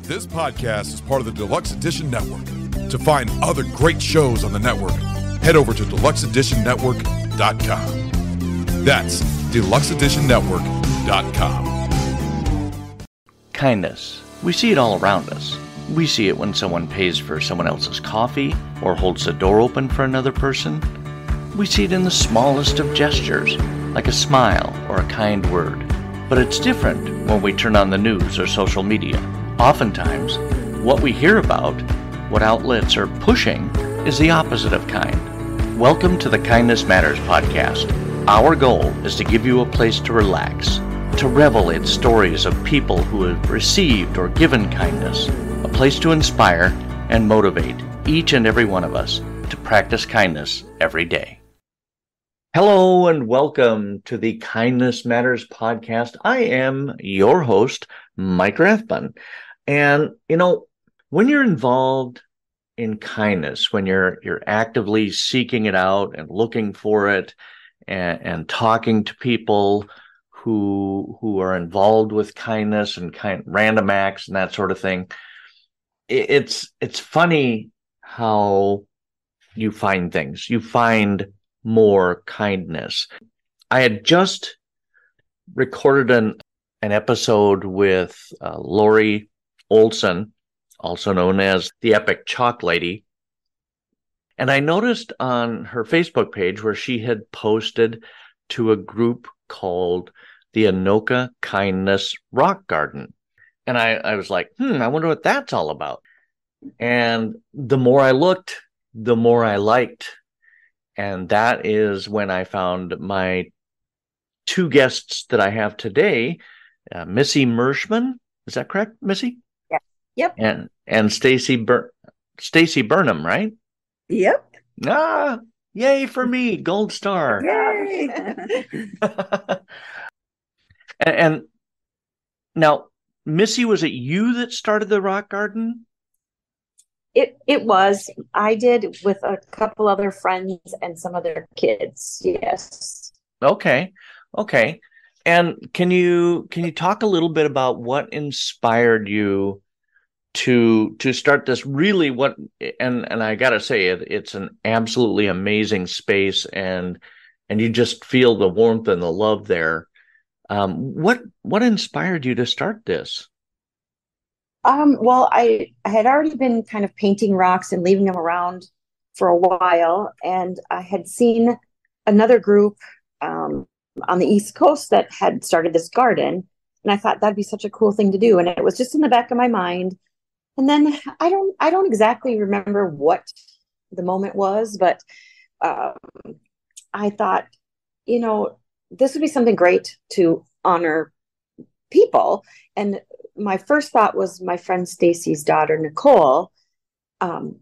This podcast is part of the Deluxe Edition Network. To find other great shows on the network, head over to deluxeeditionnetwork.com. That's deluxeeditionnetwork.com. Kindness. We see it all around us. We see it when someone pays for someone else's coffee or holds the door open for another person. We see it in the smallest of gestures, like a smile or a kind word. But it's different when we turn on the news or social media. Oftentimes, what we hear about, what outlets are pushing, is the opposite of kind. Welcome to the Kindness Matters podcast. Our goal is to give you a place to relax, to revel in stories of people who have received or given kindness, a place to inspire and motivate each and every one of us to practice kindness every day. Hello and welcome to the Kindness Matters podcast. I am your host, Mike Rathbun. And, when you're involved in kindness, when you're actively seeking it out and looking for it and talking to people who are involved with kindness and random acts and that sort of thing, it's funny how you find things. You find more kindness. I had just recorded an episode with Lori Olson, also known as the Epic Chalk Lady. And I noticed on her Facebook page where she had posted to a group called the Anoka Kindness Rock Garden. And I was like, I wonder what that's all about. And the more I looked, the more I liked. And that is when I found my two guests that I have today, Missy Mershman. Is that correct, Missy? Yeah. Yep. And Stacey Burnham, right? Yep. Ah, yay for me, gold star. Yay. And now, Missy, was it you that started the rock garden? It was. I did with a couple other friends and some other kids. Yes. Okay. And can you talk a little bit about what inspired you to start this? Really, and I gotta say it's an absolutely amazing space, and you just feel the warmth and the love there. What inspired you to start this? Well, I had already been kind of painting rocks and leaving them around for a while, and I had seen another group on the East Coast that had started this garden, and I thought that'd be such a cool thing to do, and it was just in the back of my mind. And then I don't exactly remember what the moment was, but I thought, this would be something great to honor people. And my first thought was my friend Stacey's daughter, Nicole.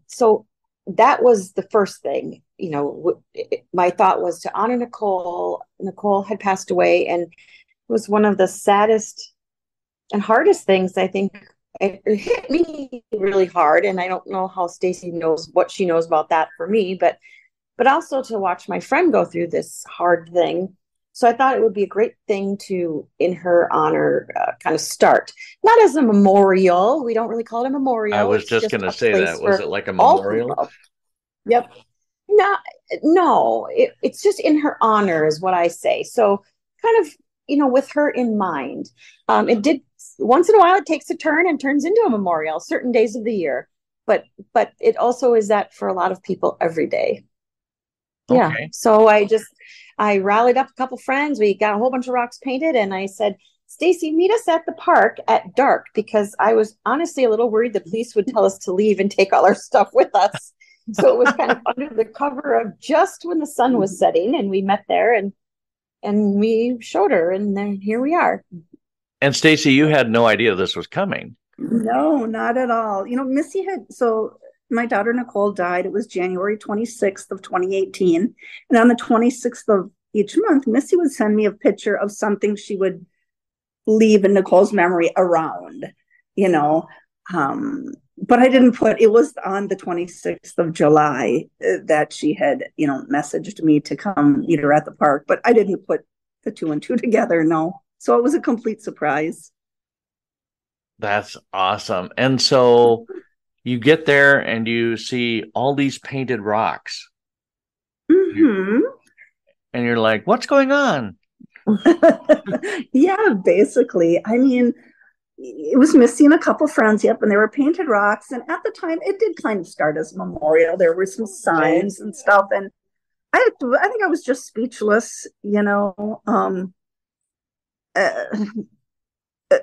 So that was the first thing, my thought was to honor Nicole. Nicole had passed away, and it was one of the saddest and hardest things. I think it hit me really hard. And I don't know how Stacey knows what she knows about that for me, but also to watch my friend go through this hard thing. So I thought it would be a great thing to, in her honor, kind of start. Not as a memorial. We don't really call it a memorial. I was just going to say that. Was it like a memorial? Yep. No, it's just in her honor is what I say. So kind of, with her in mind. It did, once in a while, it takes a turn and turns into a memorial certain days of the year. But it also is that for a lot of people every day. Yeah. Okay. So I rallied up a couple friends. We got a whole bunch of rocks painted, and I said, Stacey, meet us at the park at dark, because I was honestly a little worried the police would tell us to leave and take all our stuff with us. So it was kind of under the cover of just when the sun was setting, and we met there and we showed her, and then here we are. And Stacey, you had no idea this was coming. No, not at all. Missy so my daughter Nicole died. It was January 26th of 2018. And on the 26th of each month, Missy would send me a picture of something she would leave in Nicole's memory around, but I didn't it was on the 26th of July that she had, messaged me to come meet her at the park, but I didn't put the two and two together. No. So it was a complete surprise. That's awesome. And so you get there and you see all these painted rocks. Mm-hmm. And you're like, what's going on? Yeah, basically. I mean, it was Missy and a couple friends, yep, and they were painted rocks. And at the time, it did kind of start as a memorial. There were some signs and stuff, and I think I was just speechless, you know.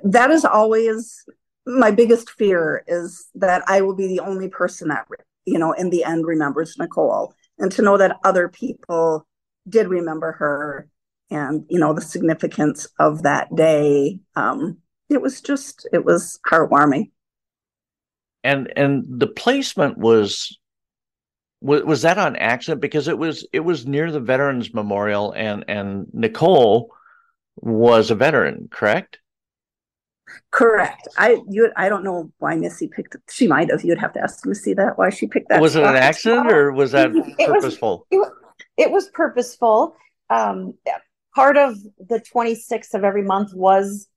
That is always my biggest fear, is that I will be the only person that, you know, in the end remembers Nicole, and to know that other people did remember her, and, you know, the significance of that day. It was heartwarming. And the placement was that on accident? Because it was near the Veterans Memorial, and Nicole was a veteran, correct? Correct. I don't know why Missy picked it. She might have. You'd have to ask Missy that, why she picked that. Was it an accident, or was that purposeful? It was purposeful. Part of the 26th of every month was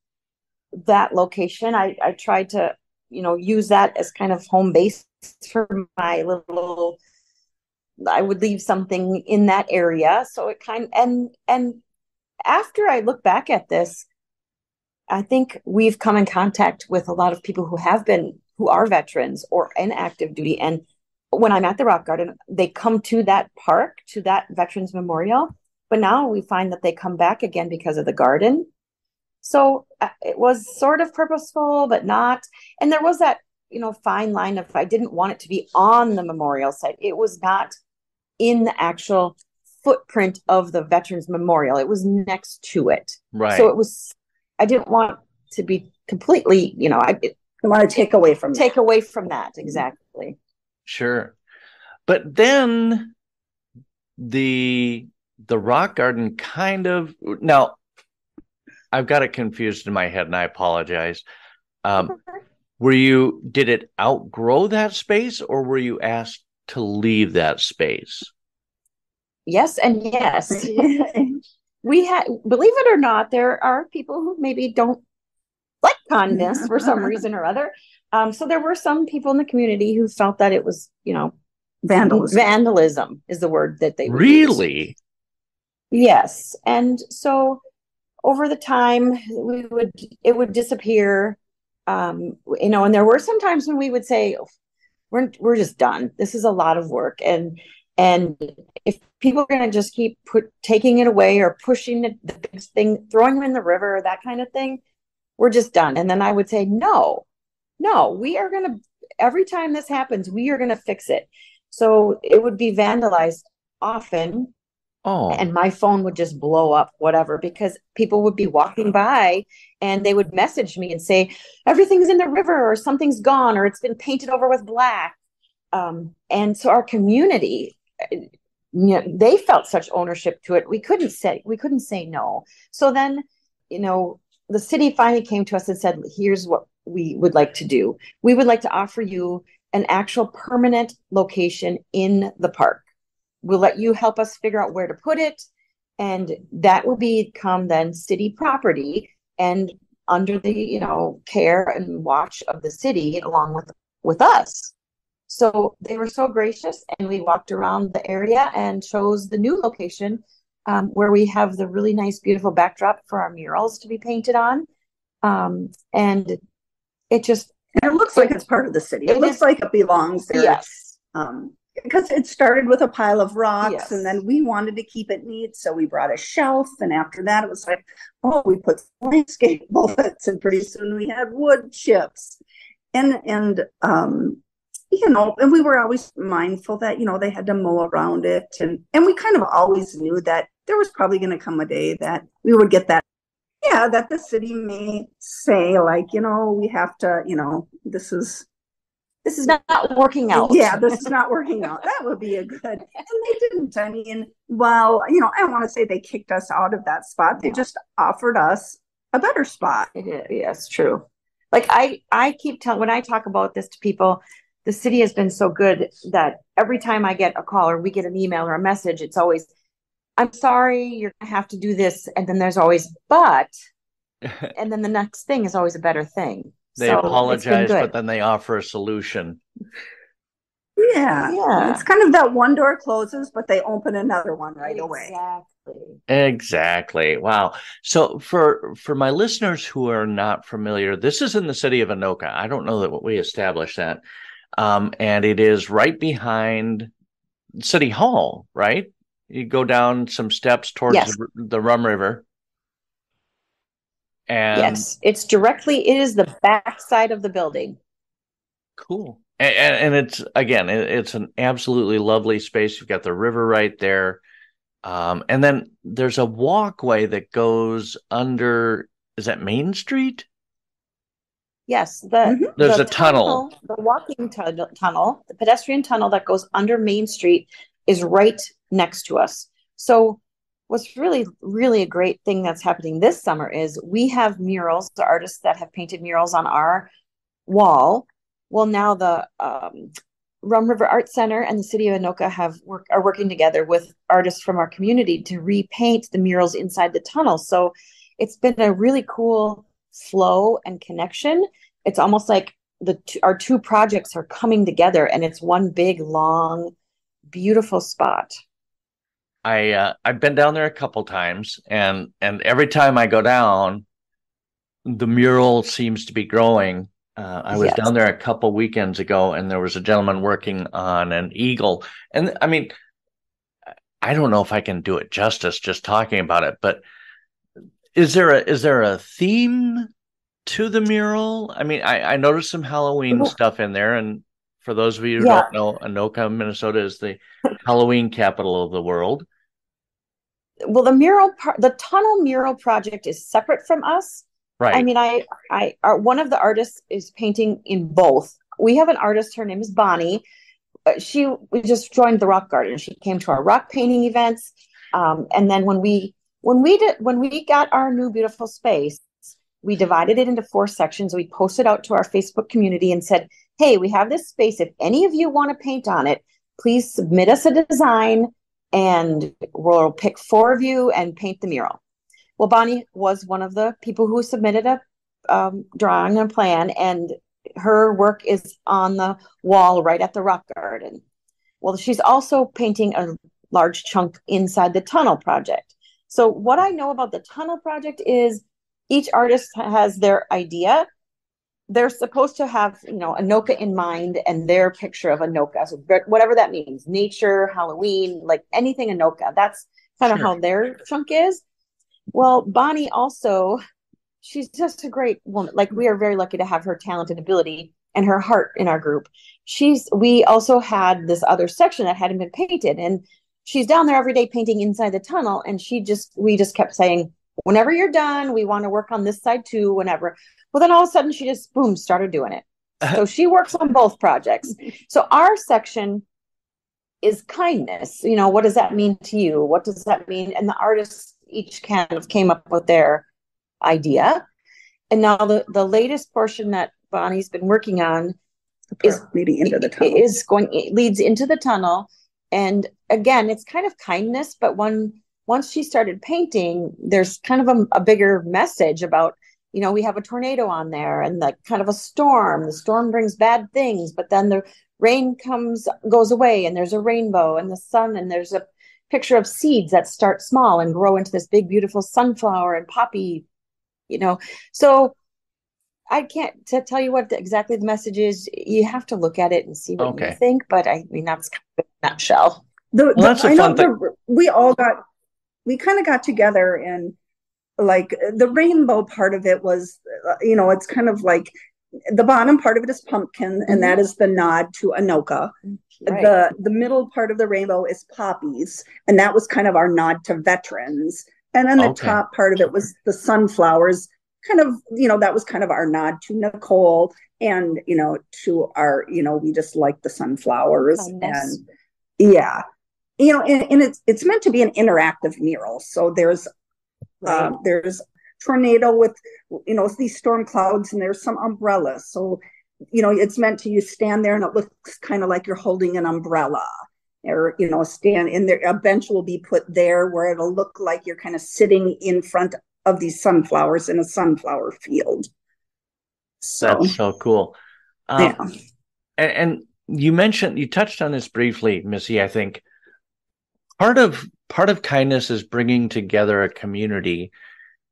that location. I tried to, you know, use that as kind of home base for my little. I would leave something in that area, so it and after I look back at this, I think we've come in contact with a lot of people who are veterans or in active duty. And when I'm at the Rock Garden, they come to that park, to that Veterans Memorial. But now we find that they come back again because of the garden. So it was sort of purposeful, but not. And there was that, you know, fine line of, I didn't want it to be on the memorial site. It was not in the actual footprint of the Veterans Memorial. It was next to it. Right. So I didn't want to be completely, you know, I want to take away from that. Exactly. Sure. But then the Rock Garden kind of, now I've got it confused in my head, and I apologize. Did it outgrow that space, or were you asked to leave that space? Yes and yes. We had, believe it or not, there are people who maybe don't like kindness for some reason or other. So there were some people in the community who felt that it was, you know, vandalism. Vandalism is the word that they really use. Yes. And so over the time, it would disappear. You know, and there were some times when we would say, we're just done. This is a lot of work. And if people are going to just keep taking it away or pushing the big thing, throwing them in the river, that kind of thing, we're just done. And then I would say, no, we are going to, every time this happens, we are going to fix it. So it would be vandalized often. Oh. And my phone would just blow up, whatever, because people would be walking by and they would message me and say, everything's in the river, or something's gone, or it's been painted over with black. And so our community, you know, they felt such ownership to it. We couldn't say no. So then, you know, the city finally came to us and said, here's what we would like to do. We would like to offer you an actual permanent location in the park. We'll let you help us figure out where to put it. And that will become then city property and under the, you know, care and watch of the city along with us. So they were so gracious, and we walked around the area and chose the new location where we have the really nice, beautiful backdrop for our murals to be painted on. And it looks like it's part of the city. It looks like it belongs there. Yes. Because it started with a pile of rocks, yes. And then we wanted to keep it neat, so we brought a shelf. And after that, it was like, we put landscape bullets, and pretty soon we had wood chips, and you know, and we were always mindful that, you know, they had to mow around it, and we kind of always knew that there was probably going to come a day that we would get that, that the city may say, like, you know, we have to, you know, this is not working out. Yeah, this is not working out. That would be a good. And they didn't. I mean, well, you know, I don't want to say they kicked us out of that spot. They just offered us a better spot. Yes, true. Like I keep telling, when I talk about this to people, the city has been so good that every time I get a call or we get an email or a message, it's always, I'm sorry, you're going to have to do this. And then there's always, but, and then the next thing is always a better thing. They So it's been apologize, good. but then they offer a solution. Yeah. It's kind of that one door closes, but they open another one right away. Exactly. Wow. So for my listeners who are not familiar, this is in the city of Anoka. I don't know that we established that. And it is right behind City Hall, right? You go down some steps towards the Rum River. And yes, it is the back side of the building. Cool. And it's, again, it's an absolutely lovely space. You've got the river right there. And then there's a walkway that goes under, is that Main Street? Yes, there's a tunnel. The walking tunnel, the pedestrian tunnel that goes under Main Street is right next to us. So what's really, really a great thing that's happening this summer is we have murals, the artists that have painted murals on our wall. Well, now the Rum River Art Center and the city of Anoka are working together with artists from our community to repaint the murals inside the tunnel. So it's been a really cool flow and connection. It's almost like our two projects are coming together, and it's one big, long, beautiful spot. I've been down there a couple times, and every time I go down, the mural seems to be growing. I was down there a couple weekends ago, and there was a gentleman working on an eagle. And I mean, I don't know if I can do it justice just talking about it, but is there a theme to the mural? I mean, I noticed some Halloween stuff in there, and for those of you who don't know, Anoka, Minnesota is the Halloween capital of the world. Well, the tunnel mural project is separate from us. Right. I mean, one of the artists is painting in both. We have an artist, her name is Bonnie. We just joined the Rock Garden. She came to our rock painting events. And then when we got our new beautiful space, we divided it into 4 sections. We posted out to our Facebook community and said, hey, we have this space. If any of you want to paint on it, please submit us a design and we'll pick 4 of you and paint the mural. Well, Bonnie was one of the people who submitted a drawing and plan, and her work is on the wall right at the Rock Garden. Well, she's also painting a large chunk inside the tunnel project. So what I know about the tunnel project is each artist has their idea. They're supposed to have, Anoka in mind and their picture of Anoka. So whatever that means, nature, Halloween, like anything Anoka. That's kind of how their chunk is. Well, Bonnie also, she's just a great woman. Like, we are very lucky to have her talent and ability and her heart in our group. We also had this other section that hadn't been painted, and she's down there every day painting inside the tunnel. And we just kept saying, whenever you're done, we want to work on this side too, whenever. Well, then all of a sudden she just, boom, started doing it. So she works on both projects. So our section is kindness. What does that mean to you? What does that mean? And the artists each kind of came up with their idea. And now the latest portion that Bonnie's been working on is leading into the tunnel. Leads into the tunnel. And again, it's kind of kindness, but once she started painting, there's kind of a bigger message about, we have a tornado on there and like kind of a storm. The storm brings bad things, but then the rain goes away and there's a rainbow and the sun, and there's a picture of seeds that start small and grow into this big, beautiful sunflower and poppy, So I can't tell you what exactly the message is. You have to look at it and see what you think. But I mean, that's kind of a nutshell. That's a fun thing. We kind of got together, and like the rainbow part of it was, it's kind of like the bottom part of it is pumpkin, and that is the nod to Anoka. Right. The middle part of the rainbow is poppies, and that was kind of our nod to veterans. And then the top part of it was the sunflowers, kind of, that was kind of our nod to Nicole and, to our, we just like the sunflowers. And and it's meant to be an interactive mural. So there's tornado with, these storm clouds, and there's some umbrellas. So, it's meant to, you stand there and it looks kind of like you're holding an umbrella, or, stand in there. A bench will be put there where it'll look like you're kind of sitting in front of these sunflowers in a sunflower field. So That's so cool. yeah. And you touched on this briefly, Missy. I think part of kindness is bringing together a community,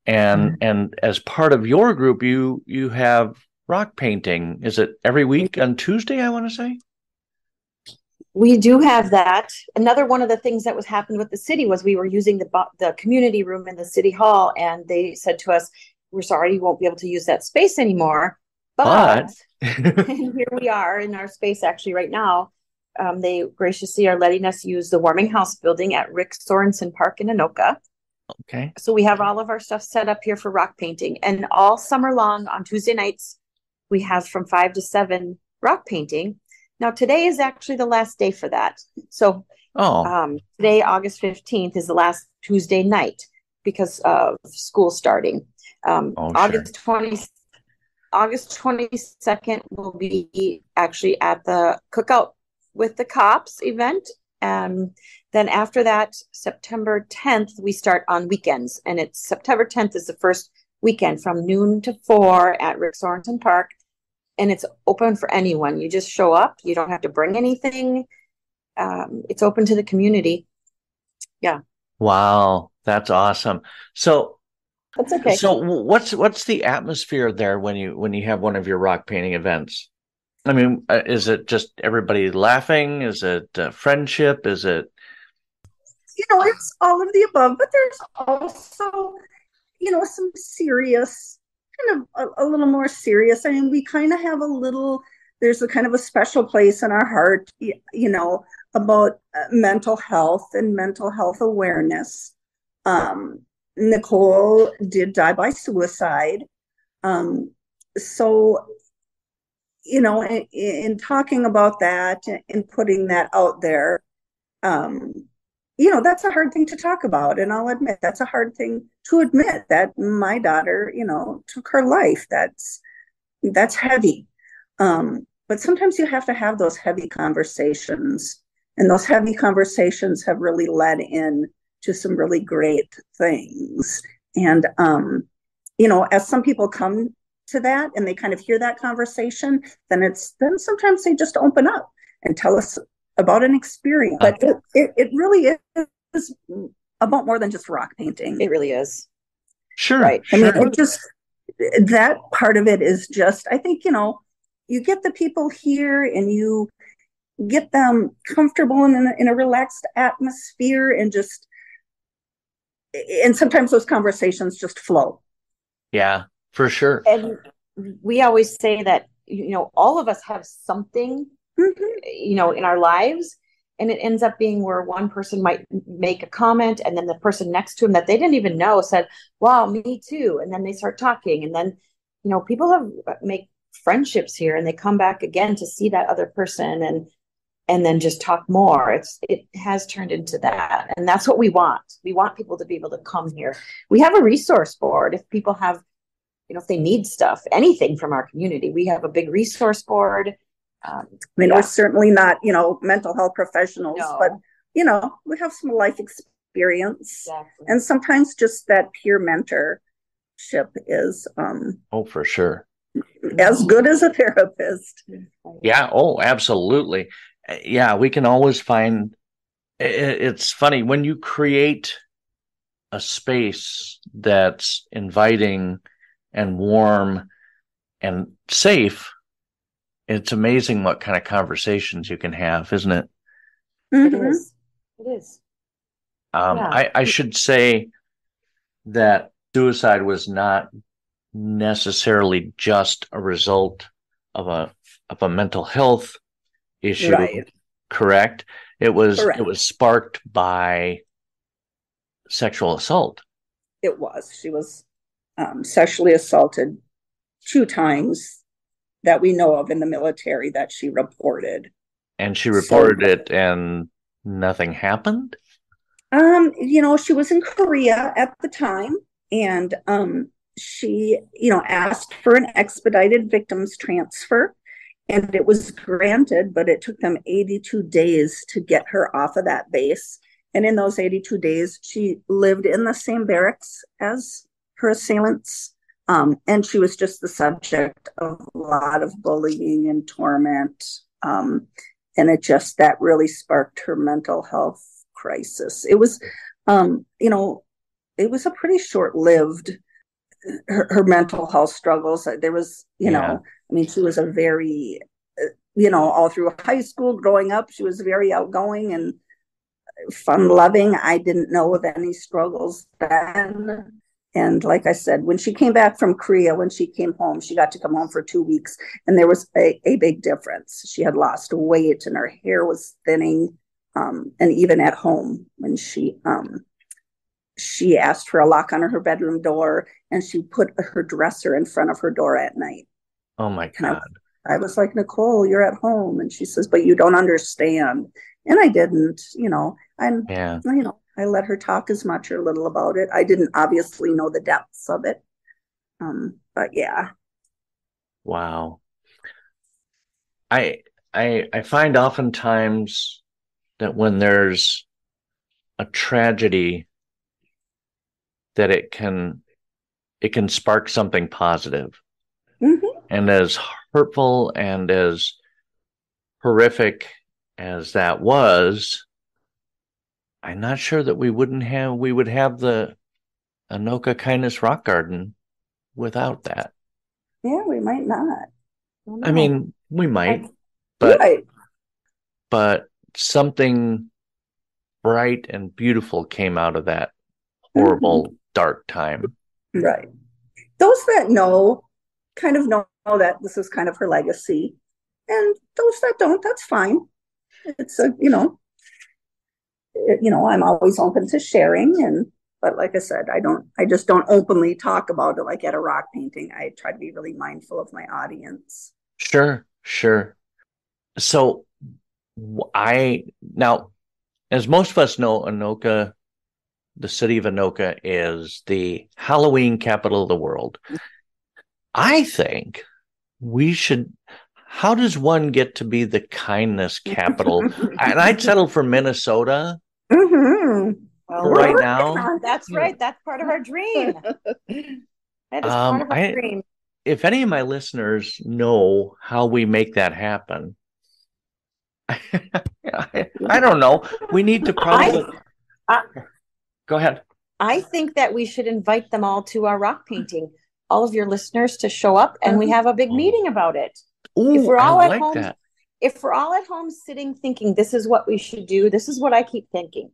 and as part of your group, you have rock painting. Is it every week on Tuesday, I want to say? We do have that. Another one of the things that was happened with the city was we were using the community room in the city hall, and they said to us, "We're sorry, you won't be able to use that space anymore." But here we are in our space actually right now. They graciously are letting us use the warming house building at Rick Sorensen Park in Anoka. Okay. So we have all of our stuff set up here for rock painting, and all summer long on Tuesday nights we have from 5 to 7 rock painting. Now today is actually the last day for that. So today, August 15th, is the last Tuesday night because of school starting. August 22nd will be actually at the Cookout with the Cops event. Then after that, September 10th, we start on weekends. And it's September 10th is the first weekend from noon to 4 at Rick Sorensen Park. And it's open for anyone. You just show up. You don't have to bring anything. It's open to the community. Yeah. Wow, that's awesome. So that's okay. So what's the atmosphere there when you have one of your rock painting events? I mean, is it just everybody laughing? Is it friendship? Is it? It's all of the above, but there's also, some serious, kind of a little more serious. I mean, we kind of have there's a kind of a special place in our heart, about mental health and mental health awareness. Nicole did die by suicide. So, in talking about that and putting that out there, that's a hard thing to talk about. And I'll admit that's a hard thing to admit that my daughter, took her life. That's heavy. But sometimes you have to have those heavy conversations, and those heavy conversations have really led in to some really great things. And, as some people come to that and they kind of hear that conversation, then sometimes they just open up and tell us about an experience. But it really is about more than just rock painting. It really is. Sure. Right. Sure. I mean, that part of it is just, I think, you get the people here and you get them comfortable in a relaxed atmosphere, and sometimes those conversations just flow. Yeah, for sure. And we always say that, all of us have something, in our lives, and it ends up being where one person might make a comment, and then the person next to him that they didn't even know said, "Wow, me too." And then they start talking, and then, people make friendships here, and they come back again to see that other person and then just talk more. It has turned into that. And that's what we want. We want people to be able to come here. We have a resource board. If people have, if they need stuff, anything from our community, we have a big resource board. We're certainly not, mental health professionals, but, we have some life experience. Exactly. And sometimes just that peer mentorship is, for sure, as good as a therapist. Yeah. Oh, absolutely. Yeah. We can always find, it's funny when you create a space that's inviting and warm and safe, it's amazing what kind of conversations you can have, isn't it? Mm-hmm. It is. I should say that suicide was not necessarily just a result of a mental health issue, right? Correct. It was sparked by sexual assault. It was. She was sexually assaulted 2 times that we know of in the military that she reported. And she reported it, and nothing happened. She was in Korea at the time, and she, asked for an expedited victims transfer, and it was granted, but it took them 82 days to get her off of that base. And in those 82 days, she lived in the same barracks as her assailants. And she was just the subject of a lot of bullying and torment. And that really sparked her mental health crisis. It was, it was a pretty short-lived, her mental health struggles. There was, she was a very, all through high school, growing up, she was very outgoing and fun-loving. I didn't know of any struggles then. And like I said, when she came back from Korea, when she came home, she got to come home for 2 weeks, and there was a big difference. She had lost weight and her hair was thinning. And even at home, when she asked for a lock on her bedroom door, and she put her dresser in front of her door at night. Oh my God. I was like, Nicole, you're at home. And she says, but you don't understand. And I didn't, I let her talk as much or little about it. I didn't obviously know the depths of it. But yeah. Wow. I find oftentimes that when there's a tragedy, that it can spark something positive. Mm-hmm. And as hurtful and as horrific as that was, I'm not sure that we would have the Anoka Kindness Rock Garden without that. Yeah, we might not. I mean, we might, but right. But something bright and beautiful came out of that horrible, dark time. Right. Those that know kind of know that this is kind of her legacy. And those that don't, that's fine. It's I'm always open to sharing, but like I said, I just don't openly talk about it like at a rock painting. I try to be really mindful of my audience. Sure. So now, as most of us know, Anoka, the city of Anoka, is the Halloween capital of the world. I think we should. How does one get to be the kindness capital? And I'd settle for Minnesota. Mm-hmm. Well, right now. That's right. That's part of our dream. That is part of our dream. If any of my listeners know how we make that happen, I don't know. We need to probably go ahead. I think that we should invite them all to our rock painting, all of your listeners, to show up, and we have a big meeting about it. Ooh, if we're all I at like home, that. If we're all at home sitting thinking this is what we should do, this is what I keep thinking.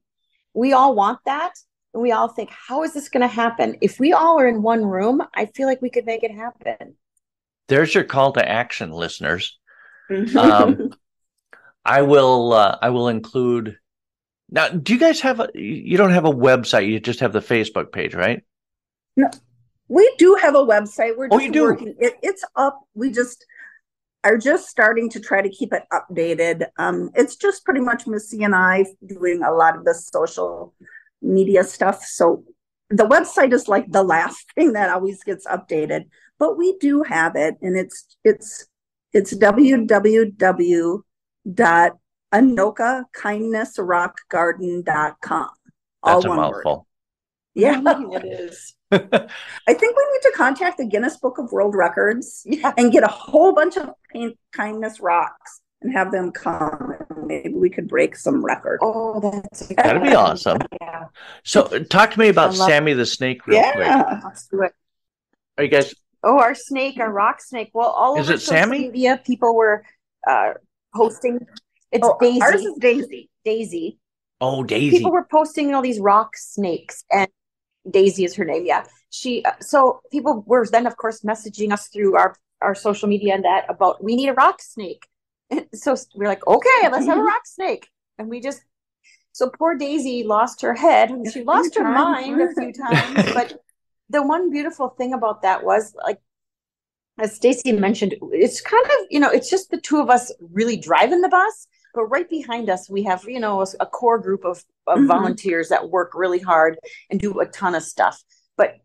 We all want that, and we all think, how is this going to happen? If we all are in one room, I feel like we could make it happen. There's your call to action, listeners. I will include. Now, do you guys have you don't have a website, you just have the Facebook page, right? No, we do have a website. We're just you do? working. It's up. We just are just starting to try to keep it updated. It's just pretty much Missy and I doing a lot of the social media stuff. So the website is like the last thing that always gets updated, but we do have it, and it's www.anokakindnessrockgarden.com. That's a mouthful. Word. Yeah, it is. I think we need to contact the Guinness Book of World Records and get a whole bunch of kindness rocks and have them come. Maybe we could break some record. Oh, that'd be awesome. Yeah. So talk to me about Sammy the Snake real quick. Let's do it. Are you guys? Oh, our snake, our rock snake. Well, all over social media, people were posting. It's Daisy. Ours is Daisy. Daisy. Oh, Daisy. People were posting all these rock snakes, and Daisy is her name. Yeah. So people were then, of course, messaging us through our social media and that about, we need a rock snake. And so we're like, okay, let's have a rock snake. And so poor Daisy lost her head. She lost her mind a few times. But the one beautiful thing about that was, like, as Stacey mentioned, it's kind of, it's just the two of us really driving the bus. But right behind us, we have, a core group of volunteers that work really hard and do a ton of stuff. But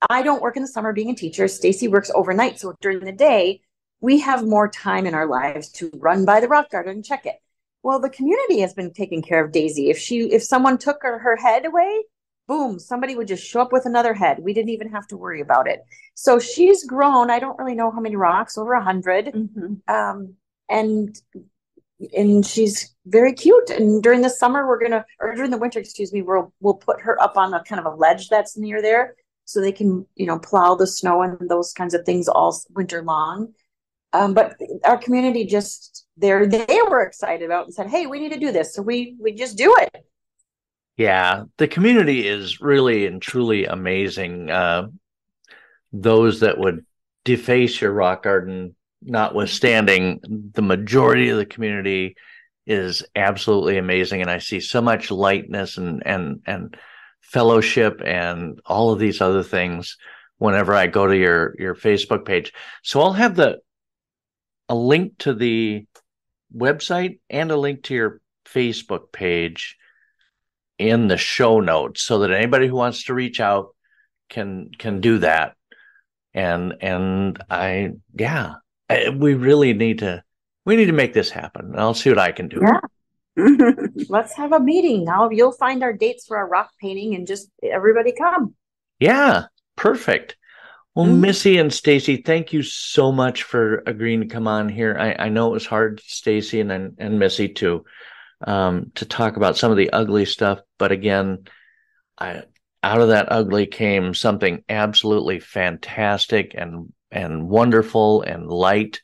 I don't work in the summer being a teacher. Stacey works overnight. So during the day, we have more time in our lives to run by the rock garden and check it. Well, the community has been taking care of Daisy. If someone took her head away, boom, somebody would just show up with another head. We didn't even have to worry about it. So she's grown. I don't really know how many rocks, over 100. Mm-hmm. And she's very cute. And during the summer, during the winter, excuse me, we'll put her up on a kind of a ledge that's near there, so they can, plow the snow and those kinds of things all winter long. But our community they were excited about and said, hey, we need to do this. So we just do it. Yeah, the community is really and truly amazing. Those that would deface your rock garden, notwithstanding, the majority of the community is absolutely amazing. And I see so much lightness and fellowship and all of these other things whenever I go to your Facebook page. So I'll have a link to the website and a link to your Facebook page in the show notes, so that anybody who wants to reach out can do that. And we really need to make this happen. I'll see what I can do. Yeah. Let's have a meeting. Now you'll find our dates for our rock painting and just everybody come. Yeah, perfect. Well, Missy and Stacey, thank you so much for agreeing to come on here. I know it was hard, Stacey and Missy, to talk about some of the ugly stuff, but again, out of that ugly came something absolutely fantastic and wonderful and light,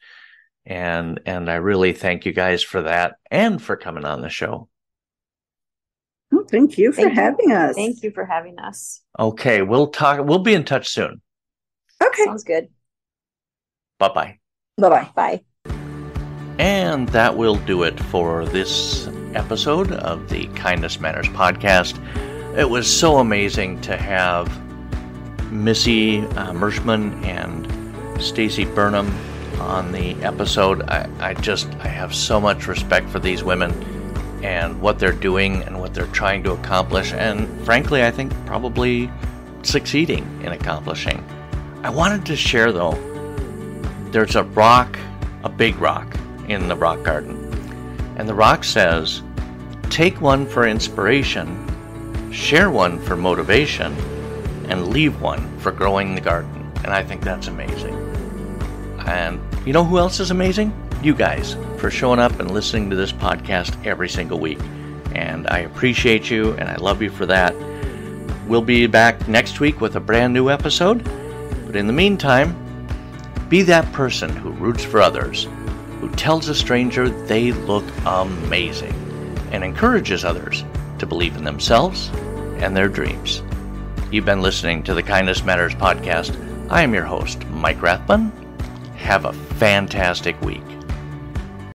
and I really thank you guys for that and for coming on the show. Well, thank you for having us. Thank you for having us. Okay, we'll be in touch soon. Okay, sounds good. Bye-bye. Bye-bye. Bye. And that will do it for this episode of the Kindness Matters podcast. It was so amazing to have Missy Mershman and Stacey Burnham on the episode. I have so much respect for these women and what they're doing and what they're trying to accomplish, and frankly, I think probably succeeding in accomplishing. I wanted to share, though, there's a big rock in the rock garden, and the rock says, take one for inspiration, share one for motivation, and leave one for growing the garden. And I think that's amazing. And you know who else is amazing? You guys, for showing up and listening to this podcast every single week. And I appreciate you, and I love you for that. We'll be back next week with a brand new episode. But in the meantime, be that person who roots for others, who tells a stranger they look amazing, and encourages others to believe in themselves and their dreams. You've been listening to the Kindness Matters podcast. I am your host, Mike Rathbun. Have a fantastic week.